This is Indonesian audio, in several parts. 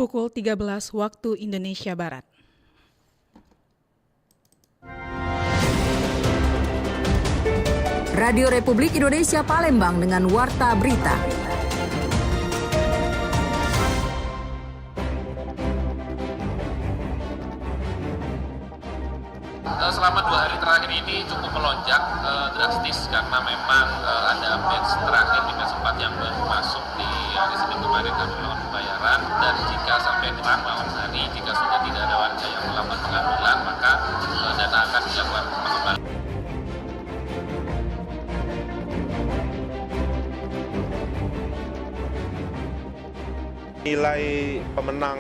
Pukul 13 waktu Indonesia Barat. Radio Republik Indonesia Palembang dengan Warta Berita. Selama 2 hari terakhir ini cukup melonjak drastis karena memang ada batch terakhir di batch 4 yang baru masuk di hari Senin kemarin kami melakukan pembayaran, dan jika sampai dengan malam hari jika sudah tidak ada warga yang melakukan pengambilan maka dana akan dilakukan pengembalian. Nilai pemenang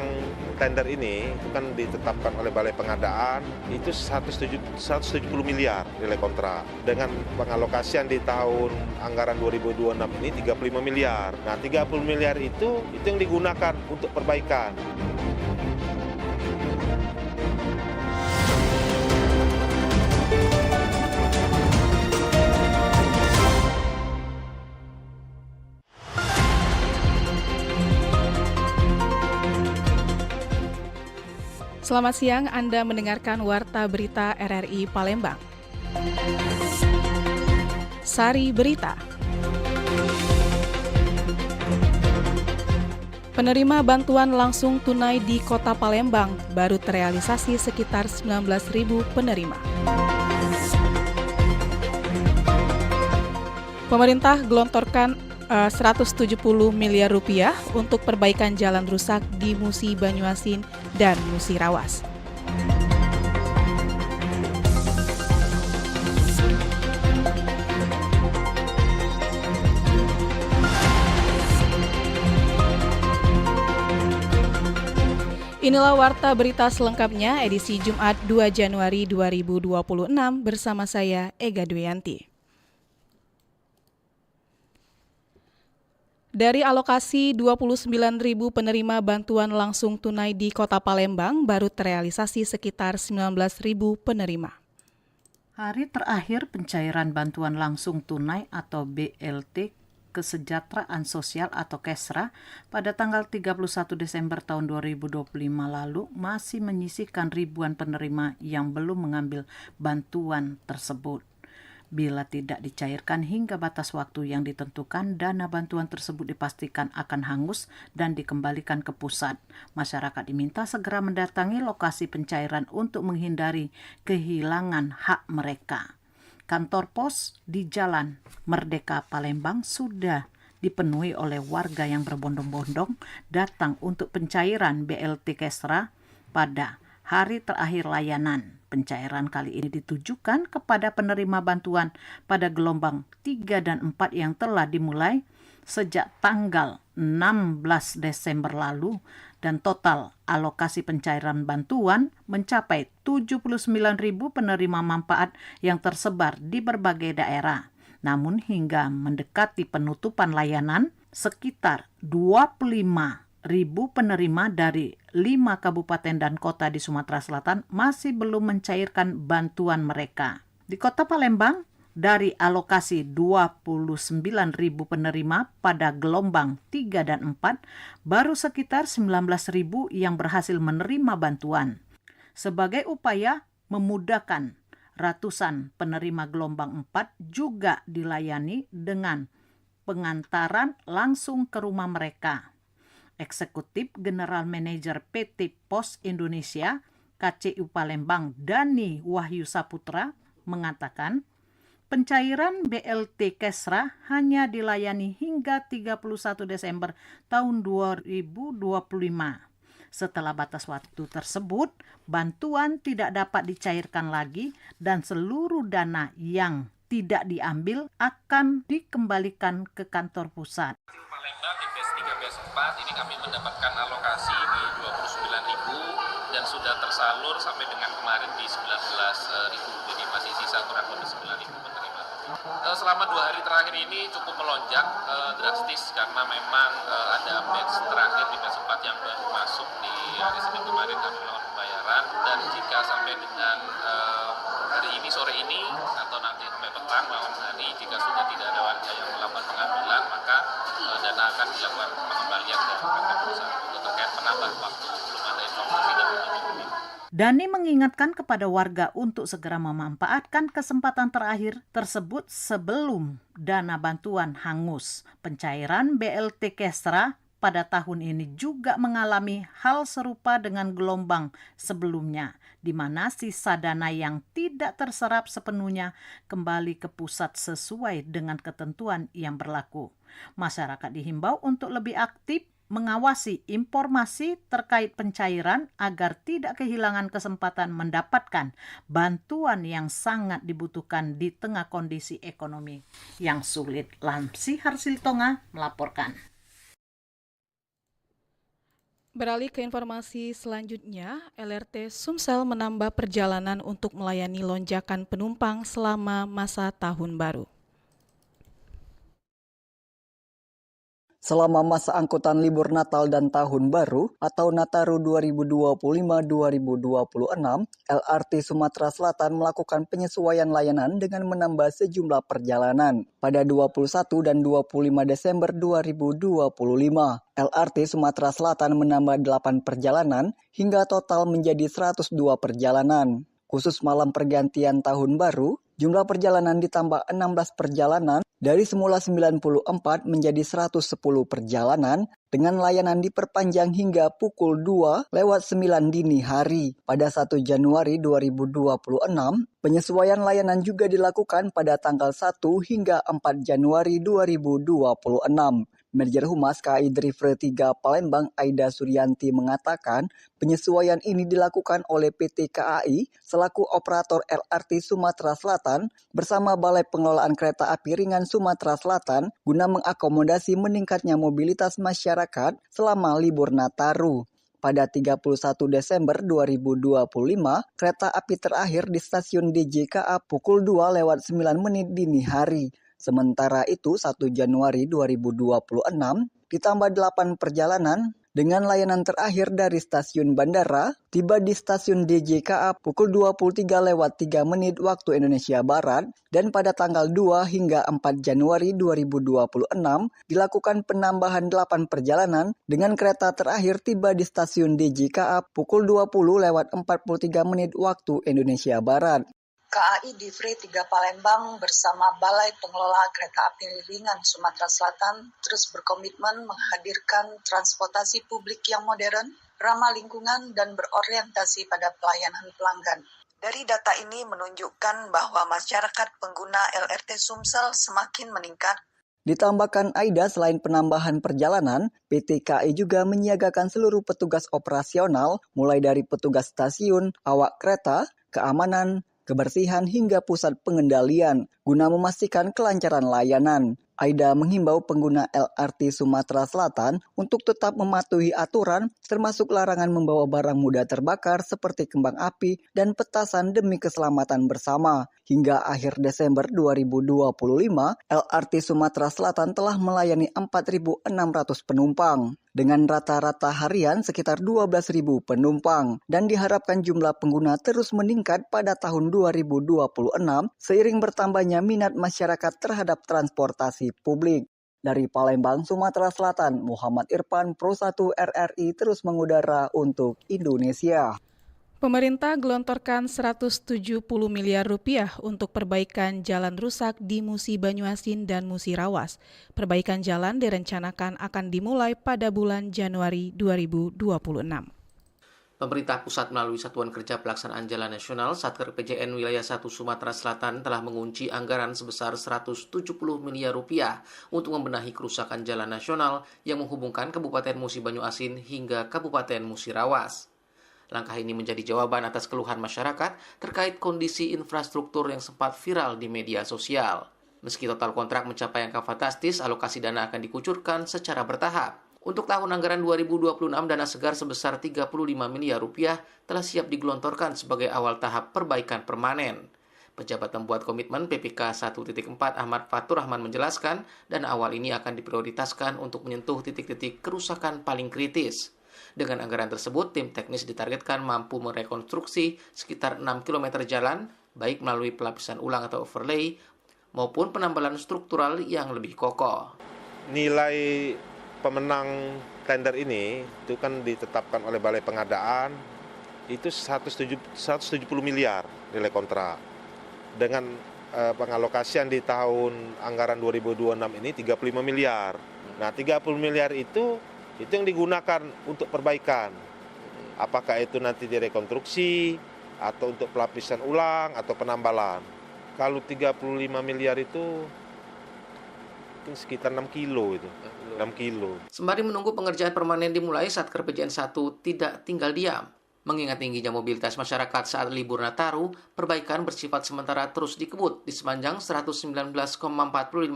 tender ini itu kan ditetapkan oleh Balai Pengadaan itu 170 miliar nilai kontrak. Dengan pengalokasian di tahun anggaran 2026 ini 35 miliar. Nah, 30 miliar itu yang digunakan untuk perbaikan. Selamat siang, Anda mendengarkan Warta Berita RRI Palembang. Sari Berita. Penerima bantuan langsung tunai di Kota Palembang baru terrealisasi sekitar 19.000 penerima. Pemerintah gelontorkan 170 miliar rupiah untuk perbaikan jalan rusak di Musi Banyuasin dan Musi Rawas. Inilah Warta Berita selengkapnya edisi Jumat 2 Januari 2026 bersama saya Ega Dwianti. Dari alokasi 29.000 penerima bantuan langsung tunai di Kota Palembang, baru terrealisasi sekitar 19.000 penerima. Hari terakhir pencairan bantuan langsung tunai atau BLT Kesejahteraan Sosial atau KESRA pada tanggal 31 Desember tahun 2025 lalu masih menyisihkan ribuan penerima yang belum mengambil bantuan tersebut. Bila tidak dicairkan hingga batas waktu yang ditentukan, dana bantuan tersebut dipastikan akan hangus dan dikembalikan ke pusat. Masyarakat diminta segera mendatangi lokasi pencairan untuk menghindari kehilangan hak mereka. Kantor pos di Jalan Merdeka Palembang sudah dipenuhi oleh warga yang berbondong-bondong datang untuk pencairan BLT KESRA pada hari terakhir layanan. Pencairan kali ini ditujukan kepada penerima bantuan pada gelombang 3 dan 4 yang telah dimulai sejak tanggal 16 Desember lalu, dan total alokasi pencairan bantuan mencapai 79.000 penerima manfaat yang tersebar di berbagai daerah. Namun hingga mendekati penutupan layanan, sekitar 25.000 penerima dari 5 kabupaten dan kota di Sumatera Selatan masih belum mencairkan bantuan mereka. Di Kota Palembang, dari alokasi 29.000 penerima pada gelombang 3 dan 4, baru sekitar 19.000 yang berhasil menerima bantuan. Sebagai upaya memudahkan, ratusan penerima gelombang 4 juga dilayani dengan pengantaran langsung ke rumah mereka. Eksekutif General Manager PT Pos Indonesia KCU Palembang Dani Wahyu Saputra mengatakan, pencairan BLT KESRA hanya dilayani hingga 31 Desember tahun 2025. Setelah batas waktu tersebut, bantuan tidak dapat dicairkan lagi dan seluruh dana yang tidak diambil akan dikembalikan ke kantor pusat. Palembang di batch 3 batch 4 ini kami mendapatkan alokasi di 29.000 dan sudah tersalur sampai dengan kemarin di 19.000, jadi masih sisa kurang lebih 9.000 penerima. Selama 2 hari terakhir ini cukup melonjak drastis karena memang ada batch terakhir di batch 4 yang baru masuk di hari Senin kemarin kami melakukan pembayaran, dan jika sampai dengan hari ini sore ini atau nanti sampai petang malam hari jika sudah tidak ada warga yang melakukan pengambilan maka dana akan dilakukan pengembalian ke kantor pusat. Untuk terkait menambah waktu, belum ada informasi dan menunjukkan. Dani mengingatkan kepada warga untuk segera memanfaatkan kesempatan terakhir tersebut sebelum dana bantuan hangus. Pencairan BLT Kesra pada tahun ini juga mengalami hal serupa dengan gelombang sebelumnya, di mana sisa dana yang tidak terserap sepenuhnya kembali ke pusat sesuai dengan ketentuan yang berlaku. Masyarakat dihimbau untuk lebih aktif mengawasi informasi terkait pencairan agar tidak kehilangan kesempatan mendapatkan bantuan yang sangat dibutuhkan di tengah kondisi ekonomi yang sulit. Lamsi Harsiltonga melaporkan. Beralih ke informasi selanjutnya, LRT Sumsel menambah perjalanan untuk melayani lonjakan penumpang selama masa tahun baru. Selama masa angkutan libur Natal dan Tahun Baru atau Nataru 2025-2026, LRT Sumatera Selatan melakukan penyesuaian layanan dengan menambah sejumlah perjalanan. Pada 21 dan 25 Desember 2025, LRT Sumatera Selatan menambah 8 perjalanan hingga total menjadi 102 perjalanan. Khusus malam pergantian Tahun Baru, jumlah perjalanan ditambah 16 perjalanan dari semula 94 menjadi 110 perjalanan dengan layanan diperpanjang hingga pukul 2:09 dini hari. Pada 1 Januari 2026, penyesuaian layanan juga dilakukan pada tanggal 1 hingga 4 Januari 2026. Manajer Humas KAI Driver 3 Palembang Aida Suryanti mengatakan penyesuaian ini dilakukan oleh PT KAI selaku operator LRT Sumatera Selatan bersama Balai Pengelolaan Kereta Api Ringan Sumatera Selatan guna mengakomodasi meningkatnya mobilitas masyarakat selama libur Nataru. Pada 31 Desember 2025, kereta api terakhir di stasiun DJKA pukul 2:09 dini hari. Sementara itu 1 Januari 2026 ditambah 8 perjalanan dengan layanan terakhir dari stasiun bandara tiba di stasiun DJKA pukul 23:03 waktu Indonesia Barat dan pada tanggal 2 hingga 4 Januari 2026 dilakukan penambahan 8 perjalanan dengan kereta terakhir tiba di stasiun DJKA pukul 20:43 waktu Indonesia Barat. KAI Divre 3 Palembang bersama Balai Pengelola Kereta Api Ringan Sumatera Selatan terus berkomitmen menghadirkan transportasi publik yang modern, ramah lingkungan, dan berorientasi pada pelayanan pelanggan. Dari data ini menunjukkan bahwa masyarakat pengguna LRT Sumsel semakin meningkat. Ditambahkan Aida, selain penambahan perjalanan, PT KAI juga menyiagakan seluruh petugas operasional mulai dari petugas stasiun, awak kereta, keamanan, kebersihan hingga pusat pengendalian guna memastikan kelancaran layanan. Aida menghimbau pengguna LRT Sumatera Selatan untuk tetap mematuhi aturan termasuk larangan membawa barang mudah terbakar seperti kembang api dan petasan demi keselamatan bersama. Hingga akhir Desember 2025, LRT Sumatera Selatan telah melayani 4.600 penumpang dengan rata-rata harian sekitar 12.000 penumpang dan diharapkan jumlah pengguna terus meningkat pada tahun 2026 seiring bertambahnya minat masyarakat terhadap transportasi publik. Dari Palembang, Sumatera Selatan, Muhammad Irfan, Pro 1 RRI terus mengudara untuk Indonesia. Pemerintah gelontorkan 170 miliar rupiah untuk perbaikan jalan rusak di Musi Banyuasin dan Musi Rawas. Perbaikan jalan direncanakan akan dimulai pada bulan Januari 2026. Pemerintah pusat melalui Satuan Kerja Pelaksanaan Jalan Nasional Satker PJN Wilayah 1 Sumatera Selatan telah mengunci anggaran sebesar 170 miliar rupiah untuk membenahi kerusakan jalan nasional yang menghubungkan Kabupaten Musi Banyuasin hingga Kabupaten Musi Rawas. Langkah ini menjadi jawaban atas keluhan masyarakat terkait kondisi infrastruktur yang sempat viral di media sosial. Meski total kontrak mencapai angka fantastis, alokasi dana akan dikucurkan secara bertahap. Untuk tahun anggaran 2026, dana segar sebesar 35 miliar rupiah telah siap digelontorkan sebagai awal tahap perbaikan permanen. Pejabat pembuat komitmen PPK 1.4 Ahmad Fatur Rahman menjelaskan, dana awal ini akan diprioritaskan untuk menyentuh titik-titik kerusakan paling kritis. Dengan anggaran tersebut, tim teknis ditargetkan mampu merekonstruksi sekitar 6 km jalan, baik melalui pelapisan ulang atau overlay, maupun penambalan struktural yang lebih kokoh. Nilai pemenang tender ini itu kan ditetapkan oleh Balai Pengadaan itu 170 miliar nilai kontrak. Dengan pengalokasian di tahun anggaran 2026 ini 35 miliar. Nah, 30 miliar itu yang digunakan untuk perbaikan. Apakah itu nanti direkonstruksi atau untuk pelapisan ulang atau penambalan. Kalau 35 miliar itu sekitar 6 kilo itu. 6 kilo. Sembari menunggu pengerjaan permanen dimulai, Satker PJN 1 tidak tinggal diam. Mengingat tingginya mobilitas masyarakat saat libur Nataru, perbaikan bersifat sementara terus dikebut di sepanjang 119,45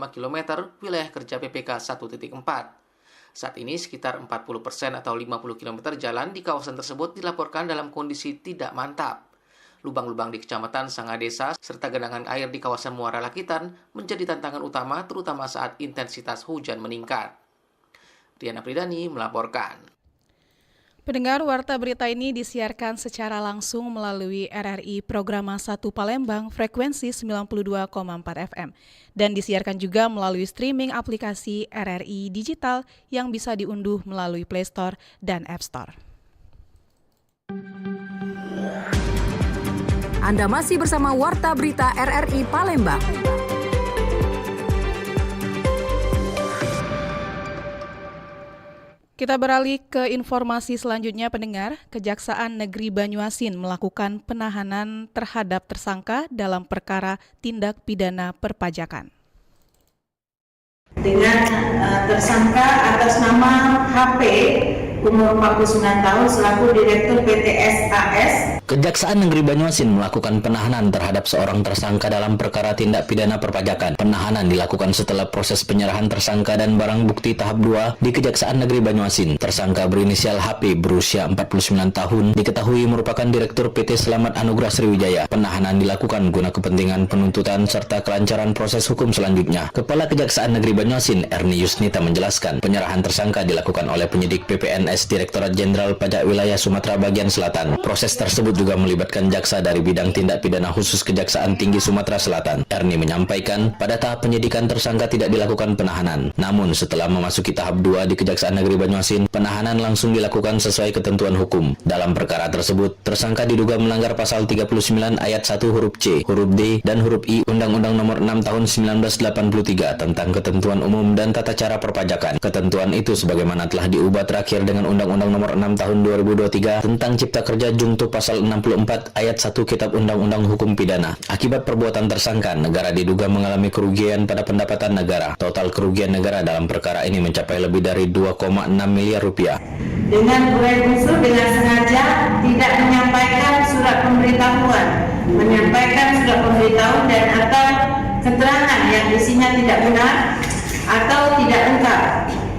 km wilayah kerja PPK 1.4. Saat ini sekitar 40% atau 50 km jalan di kawasan tersebut dilaporkan dalam kondisi tidak mantap. Lubang-lubang di Kecamatan Sangadesa serta genangan air di kawasan Muara Lakitan menjadi tantangan utama terutama saat intensitas hujan meningkat. Riana Pridani melaporkan. Pendengar, warta berita ini disiarkan secara langsung melalui RRI Programa 1 Palembang frekuensi 92,4 FM dan disiarkan juga melalui streaming aplikasi RRI Digital yang bisa diunduh melalui Play Store dan App Store. Anda masih bersama Warta Berita RRI Palembang. Kita beralih ke informasi selanjutnya, pendengar. Kejaksaan Negeri Banyuasin melakukan penahanan terhadap tersangka dalam perkara tindak pidana perpajakan. Dengan tersangka atas nama HP umur 49 tahun selaku Direktur PT SAS. Kejaksaan Negeri Banyuasin melakukan penahanan terhadap seorang tersangka dalam perkara tindak pidana perpajakan. Penahanan dilakukan setelah proses penyerahan tersangka dan barang bukti tahap 2 di Kejaksaan Negeri Banyuasin. Tersangka berinisial HP berusia 49 tahun diketahui merupakan Direktur PT Selamat Anugrah Sriwijaya. Penahanan dilakukan guna kepentingan penuntutan serta kelancaran proses hukum selanjutnya. Kepala Kejaksaan Negeri Banyuasin, Erni Yusnita menjelaskan, penyerahan tersangka dilakukan oleh penyidik PPNS Direktorat Jenderal Pajak Wilayah Sumatera Bagian Selatan. Proses tersebut juga melibatkan jaksa dari bidang tindak pidana khusus Kejaksaan Tinggi Sumatera Selatan. Erni menyampaikan, pada tahap penyidikan tersangka tidak dilakukan penahanan. Namun setelah memasuki tahap 2 di Kejaksaan Negeri Banyuasin, penahanan langsung dilakukan sesuai ketentuan hukum. Dalam perkara tersebut, tersangka diduga melanggar pasal 39 ayat 1 huruf C, huruf D, dan huruf I Undang-Undang Nomor 6 Tahun 1983 tentang ketentuan umum dan tata cara perpajakan. Ketentuan itu sebagaimana telah diubah terakhir dengan Undang-Undang Nomor 6 Tahun 2023 tentang Cipta Kerja Jungto pasal 64 ayat 1 Kitab Undang-Undang Hukum Pidana. Akibat perbuatan tersangka, negara diduga mengalami kerugian pada pendapatan negara. Total kerugian negara dalam perkara ini mencapai lebih dari 2,6 miliar rupiah. Dengan berunsur dengan sengaja tidak menyampaikan surat pemberitahuan, menyampaikan surat pemberitahuan dan atau keterangan yang isinya tidak benar atau tidak lengkap,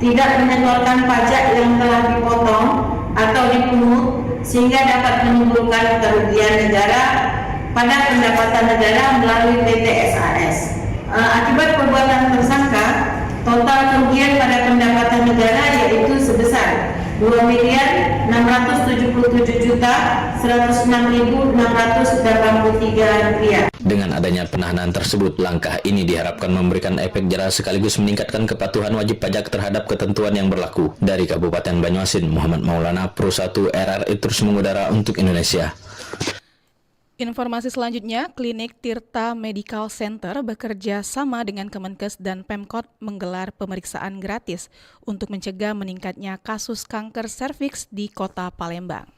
tidak menyetorkan pajak yang telah dipotong atau dipungut sehingga dapat menimbulkan kerugian negara pada pendapatan negara melalui PT SAS. Akibat perbuatan tersangka, total kerugian pada pendapatan negara yaitu sebesar 2.677.106.683 rupiah. Dengan adanya penahanan tersebut, langkah ini diharapkan memberikan efek jera sekaligus meningkatkan kepatuhan wajib pajak terhadap ketentuan yang berlaku. Dari Kabupaten Banyuasin, Muhammad Maulana, Pro 1 RRI terus mengudara untuk Indonesia. Informasi selanjutnya, Klinik Tirta Medical Center bekerja sama dengan Kemenkes dan Pemkot menggelar pemeriksaan gratis untuk mencegah meningkatnya kasus kanker serviks di Kota Palembang.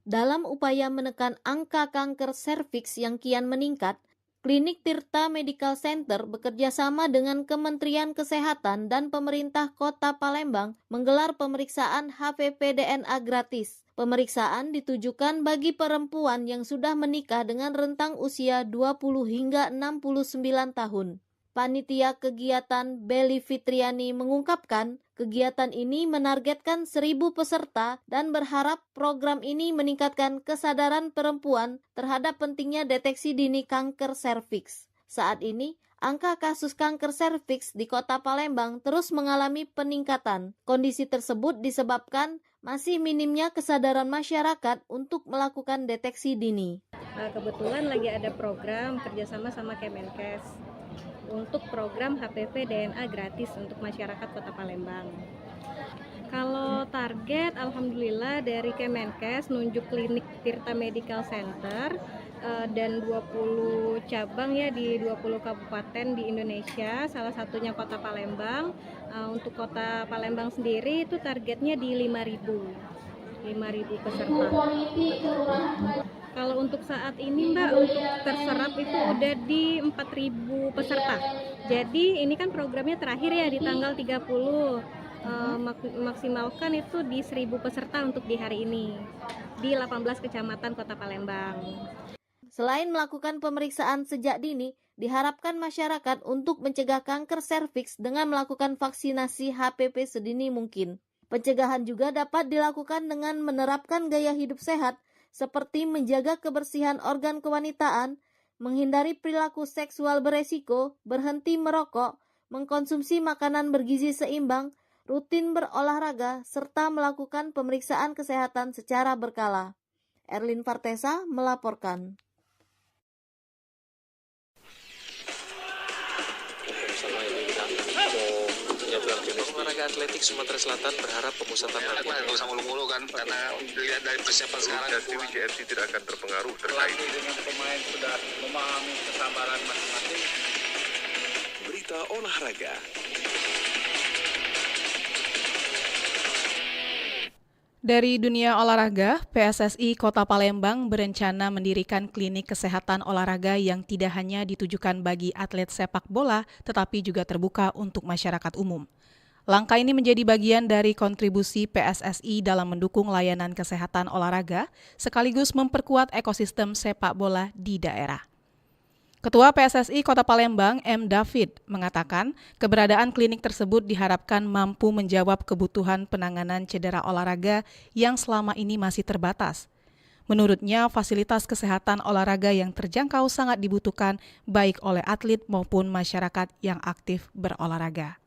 Dalam upaya menekan angka kanker serviks yang kian meningkat, Klinik Tirta Medical Center bekerja sama dengan Kementerian Kesehatan dan pemerintah Kota Palembang menggelar pemeriksaan HPV DNA gratis. Pemeriksaan ditujukan bagi perempuan yang sudah menikah dengan rentang usia 20 hingga 69 tahun. Panitia kegiatan Beli Fitriani mengungkapkan, kegiatan ini menargetkan 1.000 peserta dan berharap program ini meningkatkan kesadaran perempuan terhadap pentingnya deteksi dini kanker serviks. Saat ini, angka kasus kanker serviks di Kota Palembang terus mengalami peningkatan. Kondisi tersebut disebabkan masih minimnya kesadaran masyarakat untuk melakukan deteksi dini. Kebetulan lagi ada program kerjasama sama Kemenkes untuk program HPV DNA gratis untuk masyarakat Kota Palembang. Kalau target, alhamdulillah dari Kemenkes nunjuk klinik Tirta Medical Center dan 20 cabang ya di 20 kabupaten di Indonesia, salah satunya Kota Palembang. Untuk Kota Palembang sendiri itu targetnya di 5.000 peserta. Kalau untuk saat ini Mbak, untuk terserap itu udah di 4.000 peserta. Jadi ini kan programnya terakhir ya di tanggal 30. Maksimalkan itu di 1.000 peserta untuk di hari ini di 18 kecamatan Kota Palembang. Selain melakukan pemeriksaan sejak dini, diharapkan masyarakat untuk mencegah kanker serviks dengan melakukan vaksinasi HPV sedini mungkin. Pencegahan juga dapat dilakukan dengan menerapkan gaya hidup sehat seperti menjaga kebersihan organ kewanitaan, menghindari perilaku seksual beresiko, berhenti merokok, mengkonsumsi makanan bergizi seimbang, rutin berolahraga, serta melakukan pemeriksaan kesehatan secara berkala. Erlin Fartesa melaporkan. Olahraga atletik Sumatera Selatan berharap pemusatan latihan nggak usah mulu-mulu kan, karena dilihat dari persiapan sekarang. WJRC tidak akan terpengaruh Pelatih dengan pemain sudah memahami kesabaran masing-masing. Berita olahraga. Dari dunia olahraga, PSSI Kota Palembang berencana mendirikan klinik kesehatan olahraga yang tidak hanya ditujukan bagi atlet sepak bola, tetapi juga terbuka untuk masyarakat umum. Langkah ini menjadi bagian dari kontribusi PSSI dalam mendukung layanan kesehatan olahraga, sekaligus memperkuat ekosistem sepak bola di daerah. Ketua PSSI Kota Palembang, M. David, mengatakan keberadaan klinik tersebut diharapkan mampu menjawab kebutuhan penanganan cedera olahraga yang selama ini masih terbatas. Menurutnya, fasilitas kesehatan olahraga yang terjangkau sangat dibutuhkan baik oleh atlet maupun masyarakat yang aktif berolahraga.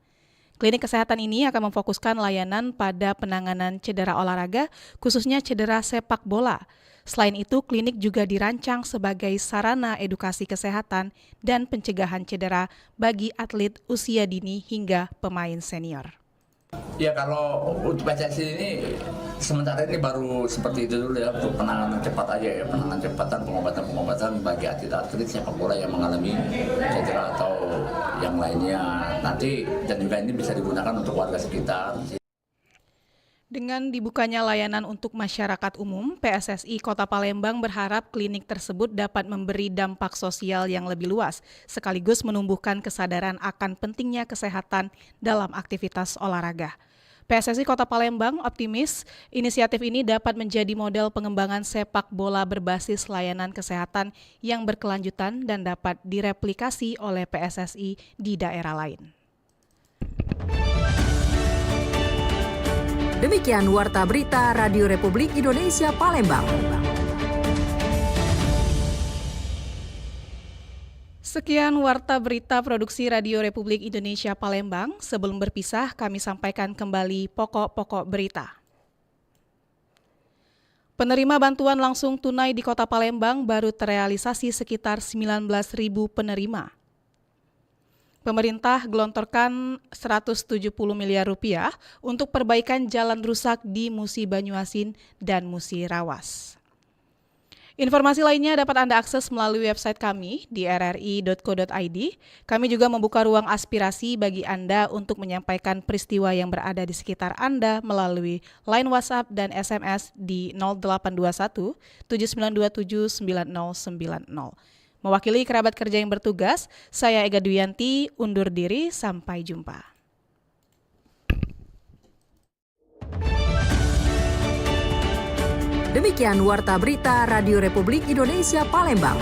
Klinik kesehatan ini akan memfokuskan layanan pada penanganan cedera olahraga, khususnya cedera sepak bola. Selain itu, klinik juga dirancang sebagai sarana edukasi kesehatan dan pencegahan cedera bagi atlet usia dini hingga pemain senior. Ya, kalau untuk PSSI ini sementara ini baru seperti itu dulu ya, untuk penanganan cepat aja ya, penanganan cepat dan pengobatan bagi atlet-atlet sepak bola yang mengalami cedera atau yang lainnya nanti, dan juga ini bisa digunakan untuk warga sekitar. Dengan dibukanya layanan untuk masyarakat umum, PSSI Kota Palembang berharap klinik tersebut dapat memberi dampak sosial yang lebih luas, sekaligus menumbuhkan kesadaran akan pentingnya kesehatan dalam aktivitas olahraga. PSSI Kota Palembang optimis inisiatif ini dapat menjadi model pengembangan sepak bola berbasis layanan kesehatan yang berkelanjutan dan dapat direplikasi oleh PSSI di daerah lain. Demikian Warta Berita Radio Republik Indonesia Palembang. Sekian Warta Berita Produksi Radio Republik Indonesia Palembang. Sebelum berpisah, kami sampaikan kembali pokok-pokok berita. Penerima bantuan langsung tunai di Kota Palembang baru terrealisasi sekitar 19.000 penerima. Pemerintah gelontorkan 170 miliar rupiah untuk perbaikan jalan rusak di Musi Banyuasin dan Musi Rawas. Informasi lainnya dapat Anda akses melalui website kami di rri.co.id. Kami juga membuka ruang aspirasi bagi Anda untuk menyampaikan peristiwa yang berada di sekitar Anda melalui line WhatsApp dan SMS di 0821 7927 9090. Mewakili kerabat kerja yang bertugas, saya Ega Duyanti undur diri, sampai jumpa. Demikian Warta Berita Radio Republik Indonesia Palembang.